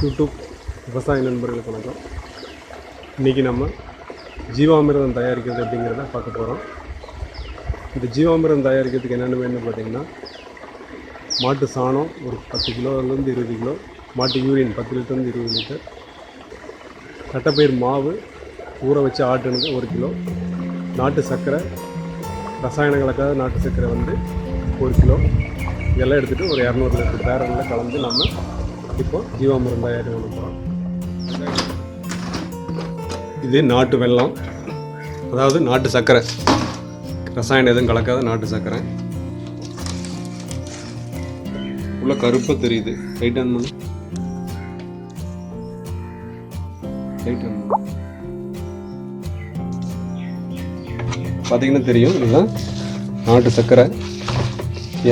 YouTube விவசாய நண்பர்களுக்கு வணக்கம். இன்றைக்கி நம்ம ஜீவாமிர்தம் தயாரிக்கிறது அப்படிங்கிறத பார்க்க போகிறோம். இந்த ஜீவாமிர்தம் தயாரிக்கிறதுக்கு என்னென்ன வேணும்னு பார்த்திங்கன்னா, மாட்டு சாணம் ஒரு 10 கிலோலேருந்து 20 கிலோ, மாட்டு யூரின் 10 லிட்டர்லேருந்து 20 லிட்டர், தட்டைப்பயிர் மாவு ஊற வச்சு ஆட்டுனது 1 கிலோ, நாட்டு சர்க்கரை, ரசாயன கலக்காத நாட்டு சர்க்கரை வந்து 1 கிலோ, இதெல்லாம் எடுத்துகிட்டு ஒரு 200 லிட்டர் பேரலில் கலந்து நம்ம இப்போ ஜீவாமிர்தம் தயாரி பண்ண போகிறோம். இது நாட்டு வெல்லம், அதாவது நாட்டு சர்க்கரை, ரசாயனம் எதுவும் கலக்காத நாட்டு சர்க்கரை. உள்ள கருப்பாக தெரியுது, ரைட் ஹேண்ட் பண்ணு, ரைட் ஹேண்ட் பண்ணு. பார்த்தீங்கன்னா தெரியும், இதுதான் நாட்டு சர்க்கரை.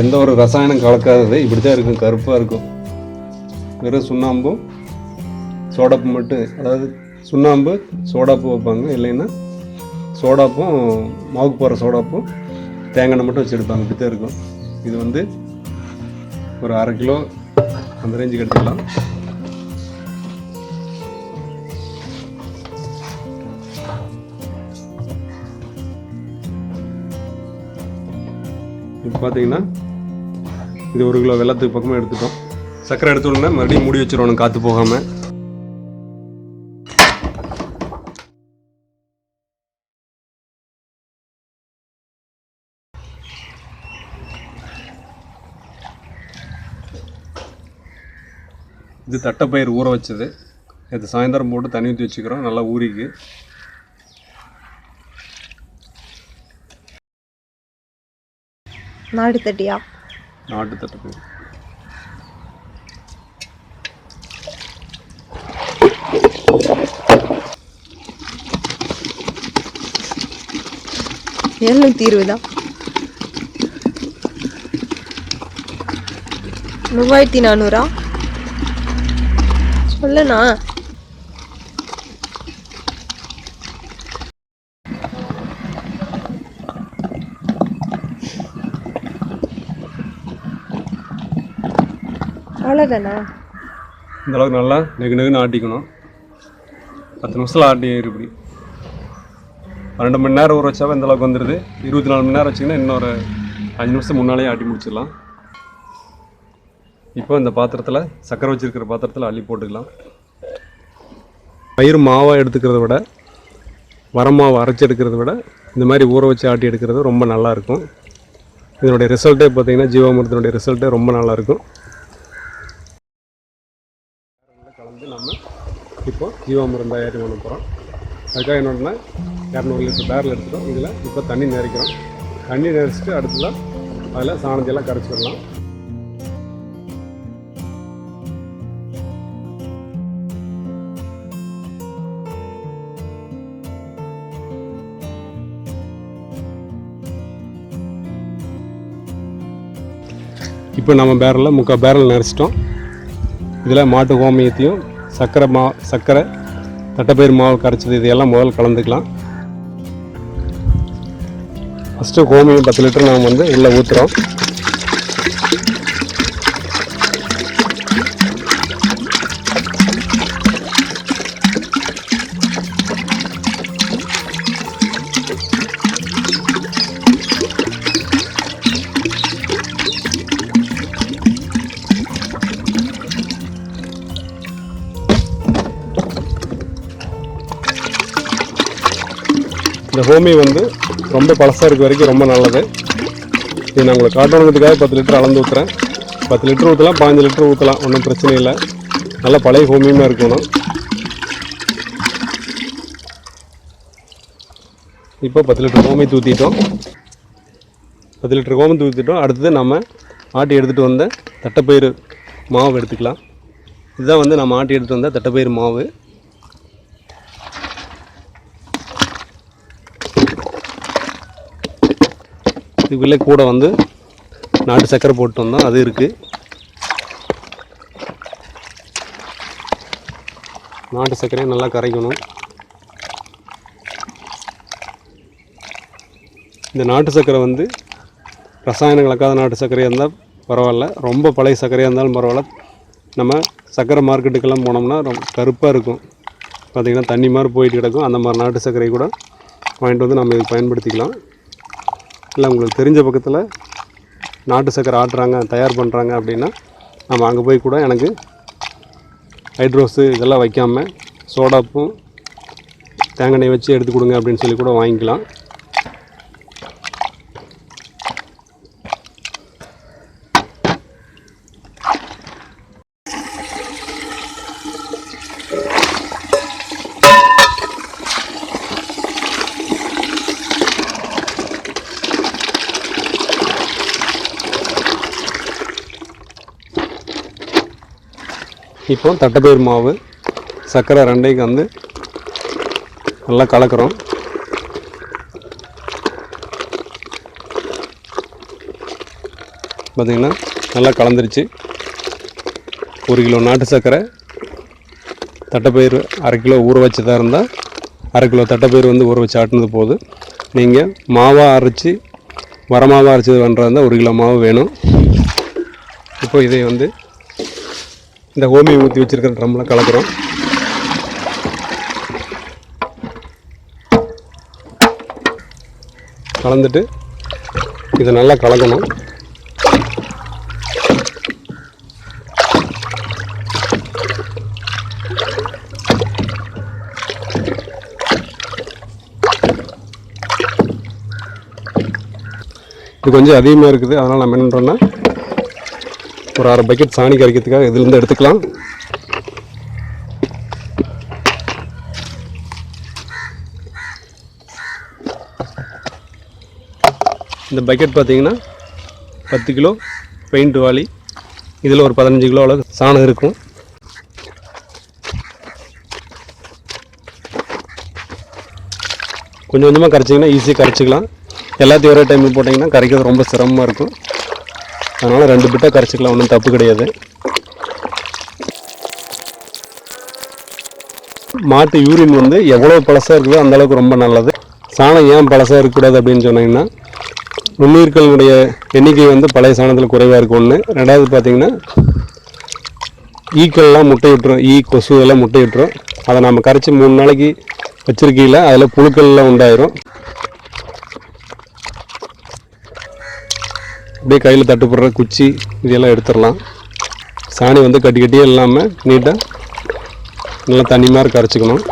எந்த ஒரு ரசாயனம் கலக்காதது இப்படி தான் இருக்கும், கருப்பாக இருக்கும். வெறும் சுண்ணாம்பும் சோடாப்பு மட்டும், அதாவது சுண்ணாம்பு சோடாப்பு வைப்பாங்க, இல்லைன்னா சோடாப்பும் மாவுக்கு போகிற சோடாப்பும் தேங்காய் மட்டும் வச்சுருப்பாங்க, இப்படி தான் இருக்கும். இது வந்து ஒரு 1/2 கிலோ அந்த ரேஞ்சுக்கு எடுத்துக்கலாம். இப்போ பார்த்தீங்கன்னா இது 1 கிலோ வெல்லத்துக்கு பக்கமாக எடுத்துட்டோம். சர்க்கரை எடுத்துட்டோம்னா மறுபடியும் மூடி வச்சுருவோம் காற்று போகாமல். இது தட்டைப்பயிர் ஊற வச்சது, இது சாயந்தரம் போட்டு தண்ணி ஊற்றி வச்சுக்கிறோம், நல்லா ஊறிக்கு. நாட்டு தட்டியா? நாட்டு தட்டைப்பயிர். ₹720. 3400 சொல்லண்ணா. அவ்வளோதானா? இந்த அளவுக்கு நல்லா நெகுன்னு ஆட்டிக்கணும். 10 நிமிஷத்தில் ஆட்டி இப்படி 12 மணி நேரம் ஊற வச்சாவே இந்த அளவுக்கு வந்துடுது. 24 மணி நேரம் வச்சிங்கன்னா இன்னொரு 5 நிமிஷம் முன்னாலேயே ஆட்டி முடிச்சிடலாம். இப்போ இந்த பாத்திரத்தில், சர்க்கரை வச்சுருக்கிற பாத்திரத்தில் அள்ளி போட்டுக்கலாம். பயிர் மாவாக எடுத்துக்கிறத விட, வரமாவை அரைச்சி எடுக்கிறத விட இந்த மாதிரி ஊற வச்சு ஆட்டி எடுக்கிறது ரொம்ப நல்லாயிருக்கும். இதனுடைய ரிசல்ட்டே பார்த்திங்கன்னா, ஜீவாமிர்தத்தினுடைய ரிசல்ட்டே ரொம்ப நல்லாயிருக்கும். கலந்து நம்ம இப்போ ஜீவாமிர்தம் தயாரி பண்ண போகிறோம். அதுக்காக என்னோடனா 200 லிட்டர் பேரல் எடுத்துட்டோம். இதில் இப்போ தண்ணி நிறைக்கிறோம். தண்ணி நிறைச்சிட்டு அடுத்ததான் அதில் சாணத்தையெல்லாம் கரைச்சிடலாம். இப்போ நம்ம பேரலில் 3/4 பேரல் நிறச்சிட்டோம். இதில் மாட்டு கோமியத்தையும் சர்க்கரை தட்டைப்பயிர் மாவு கரைச்சது இதையெல்லாம் முதல்ல கலந்துக்கலாம். ஃபஸ்ட்டு கோமியம் 10 லிட்டர் நாம் வந்து உள்ளே ஊற்றுறோம். இந்த ஹோமி வந்து ரொம்ப பழசாக இருக்க வரைக்கும் ரொம்ப நல்லது. இது நான் உங்களுக்கு காட்டணுங்கிறதுக்காக 10 லிட்டர் அளந்து ஊற்றுறேன். 10 லிட்டர் ஊற்றலாம், 15 லிட்டர் ஊற்றலாம், ஒன்றும் பிரச்சனை இல்லை. நல்லா பழைய ஹோமியமாக இருக்கணும். இப்போ 10 லிட்டர் ஹோமி ஊற்றிட்டோம். 10 லிட்டர் ஹோமி ஊற்றிட்டோம். அடுத்தது நம்ம ஆட்டி எடுத்துகிட்டு வந்த தட்டைப்பயிறு மாவு எடுத்துக்கலாம். இதுதான் வந்து நம்ம ஆட்டி எடுத்துகிட்டு வந்த தட்டைப்பயிறு மாவு. இதுக்குள்ளே கூட வந்து நாட்டு சர்க்கரை போட்டு வந்தோம், அது இருக்குது. நாட்டு சர்க்கரையை நல்லா கரைக்கணும். இந்த நாட்டு சர்க்கரை வந்து ரசாயனம் கலக்காத நாட்டு சர்க்கரையாக இருந்தால் பரவாயில்ல, ரொம்ப பழைய சர்க்கரையாக இருந்தாலும் பரவாயில்ல, நம்ம சர்க்கரை மார்க்கெட்டுக்கெல்லாம் போனோம்னா ரொம்ப கருப்பாக இருக்கும், பார்த்திங்கன்னா தண்ணி மாதிரி போயிட்டு கிடக்கும். அந்த மாதிரி நாட்டு சர்க்கரை கூட வாங்கிட்டு வந்து நம்ம இதுக்கு பயன்படுத்திக்கலாம். இல்லை உங்களுக்கு தெரிஞ்ச பக்கத்தில் நாட்டு சர்க்கரை ஆட்டுறாங்க, தயார் பண்ணுறாங்க அப்படின்னா நம்ம அங்கே போய் கூட எனக்கு ஹைட்ரோஸு இதெல்லாம் வைக்காமல் சோடாப்பும் தேங்காய் எண்ணெய் வச்சு எடுத்து கொடுங்க அப்படின்னு சொல்லி கூட வாங்கிக்கலாம். இப்போ தட்டைப்பயிர் மாவு சர்க்கரை ரெண்டையும் வந்து நல்லா கலக்கிறோம். பார்த்திங்கன்னா நல்லா கலந்துருச்சு. 1 கிலோ நாட்டு சர்க்கரை, தட்டைப்பயிர் 1/2 கிலோ ஊற வச்சதாக இருந்தால் 1/2 கிலோ தட்டைப்பயிர் வந்து ஊற வச்சு ஆட்டினது போது. நீங்கள் மாவாக அரைச்சி வரமாவாக அரைச்சி பண்ணுறதா இருந்தால் 1 கிலோ மாவு வேணும். இப்போ இதை வந்து இந்த ஹோமி ஊற்றி வச்சுருக்கிற ட்ரம்மில் கலக்கிறோம். கலந்துட்டு இதை நல்லா கலக்கணும். இது கொஞ்சம் அதிகமாக இருக்குது, அதனால் நம்ம என்ன பண்ணுறோன்னா ஒரு 1/2 பக்கெட் சாணி கரைக்கிறதுக்காக இதுலேருந்து எடுத்துக்கலாம். இந்த பக்கெட் பார்த்திங்கன்னா 10 கிலோ பெயிண்ட் வாளி, இதில் ஒரு 15 கிலோ அளவு சாணம் இருக்கும். கொஞ்சம் கொஞ்சமாக கரைச்சிங்கன்னா ஈஸியாக கரைச்சிக்கலாம். எல்லாத்தையும் ஒரே டைமில் போட்டிங்கன்னா கரைக்கிறது ரொம்ப சிரமமாக இருக்கும். அதனால் 2 பிட்டாக கரைச்சிக்கலாம், ஒன்றும் தப்பு கிடையாது. மாட்டு யூரின் வந்து எவ்வளோ பழசாக இருக்குதோ அந்தளவுக்கு ரொம்ப நல்லது. சாணம் ஏன் பழசாக இருக்கக்கூடாது அப்படின்னு சொன்னீங்கன்னா, நுண்ணுயிர்களுடைய எண்ணிக்கை வந்து பழைய சாணத்தில் குறைவாக இருக்கும் ஒன்று. ரெண்டாவது பார்த்திங்கன்னா ஈக்கள்லாம் முட்டை விட்டுரும், கொசு எல்லாம் முட்டை விட்டுரும். அதை நம்ம கரைச்சி 3 நாளைக்கு வச்சுருக்கையில் அதில் புழுக்கள்லாம் உண்டாயிரும். அப்படியே கையில் தட்டுப்படுற குச்சி இதெல்லாம் எடுத்துடலாம். சாணி வந்து கட்டி கட்டியே இல்லாமல் நீட்டாக நல்லா தண்ணி மாதிரி கரைச்சிக்கணும்.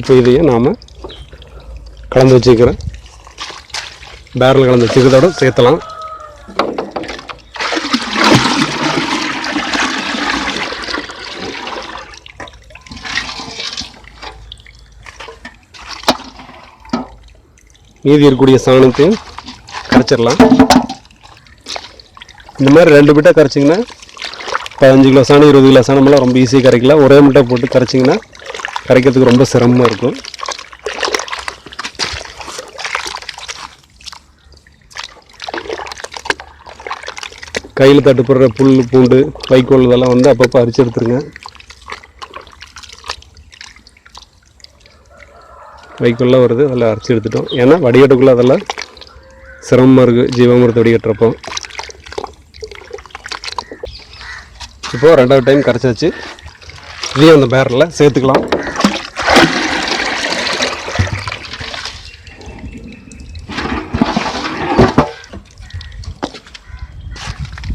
இப்போ இதையே நாம் கலந்து வச்சுக்கிறேன், பேரல் கலந்து வச்சுக்கிறதோட சேர்த்தலாம். மீதி இருக்கக்கூடிய சாணத்தையும் கரைச்சிடலாம். இந்த மாதிரி 2 பிட்டாக கரைச்சிங்கன்னா 15 கிலோ சாணம் 20 கிலோ சாணமெல்லாம் ரொம்ப ஈஸியாக கரைக்கலாம். ஒரே முட்டை போட்டு கரைச்சிங்கன்னா கரைக்கிறதுக்கு ரொம்ப சிரமமாக இருக்கும். கையில் தட்டுப்படுற புல் பூண்டு வைக்கோல் இதெல்லாம் வந்து அப்பப்போ அரிச்சு எடுத்துருங்க. வைக்கோல்லாம் வருது, அதெல்லாம் அரைச்சி எடுத்துட்டோம். ஏன்னா வடிகட்டுக்குள்ளே அதெல்லாம் சிரமமாக இருக்குது ஜீவாமிர்தத்தை வடிகட்டுறப்போ. இப்போது 2வது டைம் கரைச்சாச்சு. இதையும் அந்த பேரலில் சேர்த்துக்கலாம்.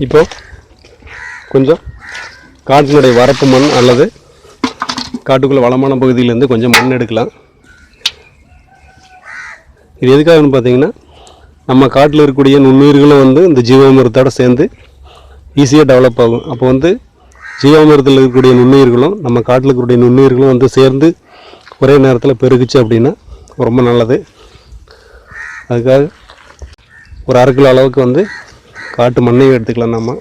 இப்போது கொஞ்சம் காட்டினுடைய வரப்பு மண் அல்லது காட்டுக்குள்ளே வளமான பகுதியிலேருந்து கொஞ்சம் மண் எடுக்கலாம். இது எதுக்காகன்னு பார்த்தீங்கன்னா, நம்ம காட்டில் இருக்கக்கூடிய நுண்ணுயிர்களும் வந்து இந்த ஜீவாமிர்தத்தோடு சேர்ந்து ஈஸியாக டெவலப் ஆகும். அப்போ வந்து ஜீவாமிர்தத்தில் இருக்கக்கூடிய நுண்ணுயிர்களும் நம்ம காட்டில் இருக்கக்கூடிய நுண்ணுயிர்களும் வந்து சேர்ந்து ஒரே நேரத்தில் பெருகுச்சு அப்படின்னா ரொம்ப நல்லது. அதுக்காக ஒரு 1/2 கிலோ அளவுக்கு வந்து காட்டு மண்ணையும் எடுத்துக்கலாம். நம்ம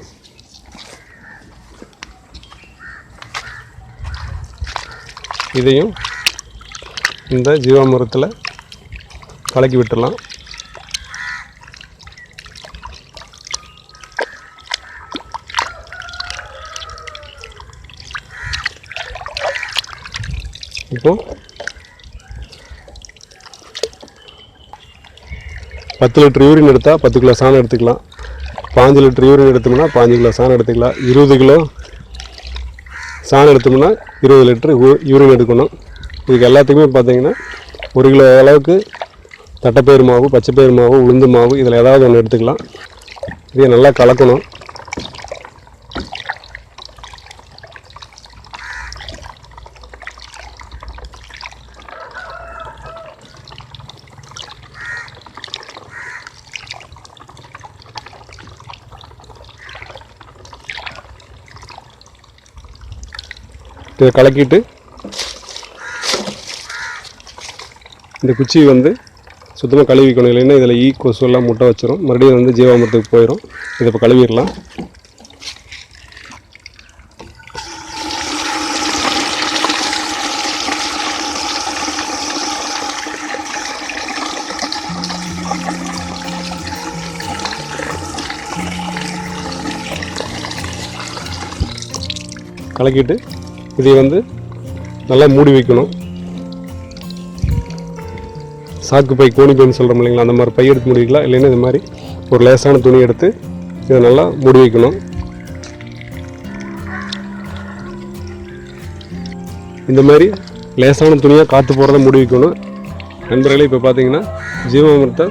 இதையும் இந்த ஜீவாமிர்தத்தில் கலக்கி விட்டுடலாம். இப்போது 10 லிட்டர் யூரின் எடுத்தால் 10 கிலோ சாணம் எடுத்துக்கலாம். 5 லிட்டர் யூரின் எடுத்தோம்னா 5 கிலோ சாணம் எடுத்துக்கலாம். 20 கிலோ சாணம் எடுத்தோம்னா 20 லிட்டர் யூரின் எடுக்கணும். இதுக்கு எல்லாத்துக்குமே பார்த்தீங்கன்னா 1 கிலோ அளவுக்கு தட்டைப்பயிறு மாவு, பச்சைப்பயிறு மாவு, உளுந்து மாவு இதில் ஏதாவது ஒன்று எடுத்துக்கலாம். இதை நல்லா கலக்கணும். இதை கலக்கிட்டு இந்த குச்சி வந்து சுத்தமாக கழுவிக்கணும். இல்லைன்னா இதில் கொசு எல்லாம் முட்டை வச்சிடும். மறுபடியும் வந்து ஜீவாமிரத்துக்கு போயிடும். இதை இப்போ கழுவிடலாம். கலக்கிட்டு இதை வந்து நல்லா மூடி வைக்கணும். சாக்கு பை, கோணி பைன்னு சொல்கிறோம் இல்லைங்களா, அந்த மாதிரி பை எடுத்து மூடி வைக்கலாம். இல்லைன்னா இது மாதிரி ஒரு லேசான துணி எடுத்து இதை நல்லா மூடி வைக்கணும். இந்த மாதிரி லேசான துணியாக காற்று போகிறத மூடி வைக்கணும். நண்பர்களே, இப்போ பார்த்தீங்கன்னா ஜீவாமிரத்தை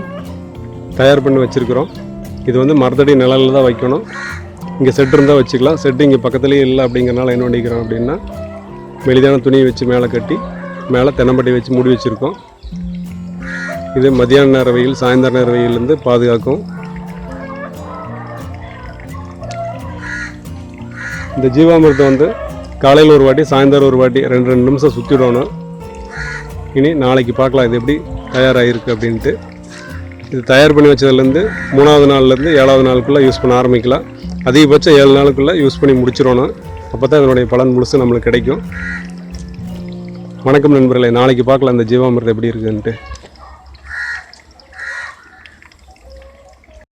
தயார் பண்ணி வச்சுருக்குறோம். இது வந்து மரத்தடி நிழலில் தான் வைக்கணும். இங்கே செட் இருந்தால் வச்சுக்கலாம். செட்டு இங்கே பக்கத்துலேயே இல்லை அப்படிங்கிறனால என்ன பண்ணிக்கிறோம் அப்படின்னா, மெலிதான துணியை வச்சு மேலே கட்டி மேலே தென்னம்பட்டை வச்சு மூடி வச்சுருக்கோம். இது மதியான நேர வெயில், சாயந்தர நேர வெயிலேருந்து பாதுகாக்கும். இந்த ஜீவாமிரத்தை வந்து காலையில் ஒரு வாட்டி, சாயந்தரம் ஒரு வாட்டி 2 நிமிஷம் சுற்றிடணும். இனி நாளைக்கு பார்க்கலாம் இது எப்படி தயாராகிருக்கு அப்படின்ட்டு. இது தயார் பண்ணி வச்சதுலேருந்து 3வது நாள்லேருந்து 7வது நாளுக்குள்ளே யூஸ் பண்ண ஆரம்பிக்கலாம். அதிகபட்சம் 7 நாளுக்குள்ளே யூஸ் பண்ணி முடிச்சிடணும். அப்போ தான் இதனுடைய பலன் முழுசு நம்மளுக்கு கிடைக்கும். வணக்கம் நண்பர்களே, நாளைக்கு பார்க்கலாம் இந்த ஜீவாமிரத்தை எப்படி இருக்குதுன்ட்டு.